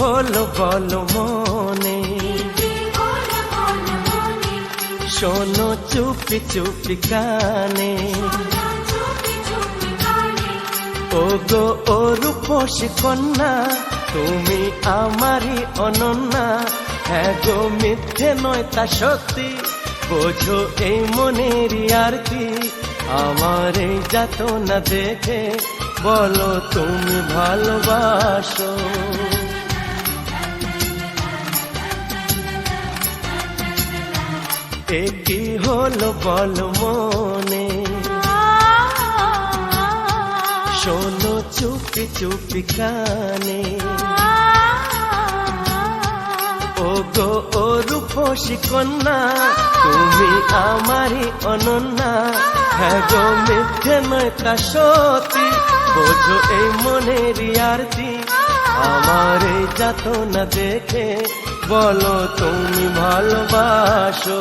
হলো বলো মনে, শোনো চুপি চুপি কানে, ও গো ও রূপসী কন্যা, তুমি আমারই অনন্যা। হ্যাঁ গো মিথ্যে নয় তা সত্যি, বোঝো এই মনের আরতি। আমার এই যাতনা দেখে বলো তুমি ভালোবাসো। এ কি হলো বলো মনে, শোনো চুপি চুপি কানে, ও গো ও রূপসী কন্যা, তুমি আমারই অনন্যা। হ্যাঁ গো মিথ্যে নয় তা সত্যি, বোঝো এই মনের আরতি। আমার এই যাতনা দেখে বলো তুমি ভালোবাসো।